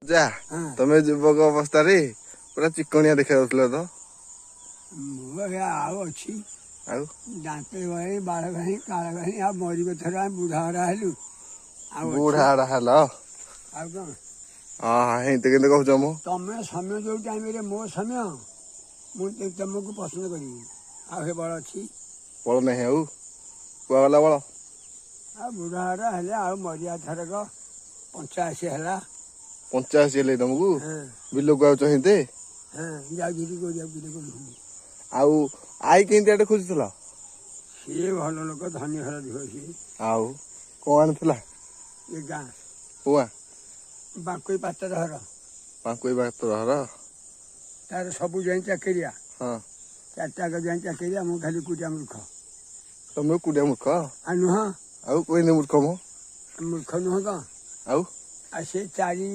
ଯା ତମେ ଯୁବକ ଅବସ୍ଥାରେ ପୁରା ଚିକଣିଆ ଦେଖା ଯାଉଥିଲ ତ। ମୁଁ ଆଉ ଅଛି ଆଉ ଦାନ୍ତ ଗଣି ବାଳ ଗଣି କାଳ ଗଣି ଆଉ ମରିବ ଥର ଆମେ ବୁଢା ହରା ହେଲୁ ଆଉ ବୁଢା ହଡା ହେଲ। ଆଉ କଣ ହଁ ହେନ୍ତି କେମିତି କହୁଛ ମୁଁ। ତମେ ସମୟ ଯୋଉ ଟାଇମରେ ମୋ ସମୟ ମୁଁ ତମକୁ ପସନ୍ଦ କରିବି ଆଉ ସେ ବଳ ଅଛି ବଳ ନାହିଁ ଆଉ କୁଆ ଗଲା ବଳ। ଆଉ ବୁଢା ହରା ହେଲେ ଆଉ ମରିବା ଥରକ 85 ହେଲା। 85 ହେଲେ ତମକୁ ହଁ ବିଲକୁ ଆଉଛ ହେନ୍ତେ। ହଁ ଯାଉଛି କରିବାକୁ ଆଉ ଆଈ କେମିତି ଆଡେ ଖୋଜୁଥିଲ। ସିଏ ଭଲ ଲୋକ ଧନୀ ଘର ଝିଅ ସିଏ। ଆଉ କଣ ଆଣିଥିଲା ଏ ଗାଁ କୁଆ ବାଙ୍କୁଇ ପାତ୍ର ଘର ବାଙ୍କୁଇ ପାତ୍ର ଘର। ତାର ସବୁ ଯାଇ ଚାକିରିଆ ହଁ 4ଟା ଯାଇ ଚାକିରିଆ ମୁଁ ଖାଲି ଏକୁଟିଆ ମୂର୍ଖ। ତମେ ଏକୁଟିଆ ମୂର୍ଖ ଆଉ ନୁହଁ ଆଉ କୋଇନେ ମୂର୍ଖ ମ ମୂର୍ଖ ନୁହଁ ତ ଆଉ ଆଉ ସେ 4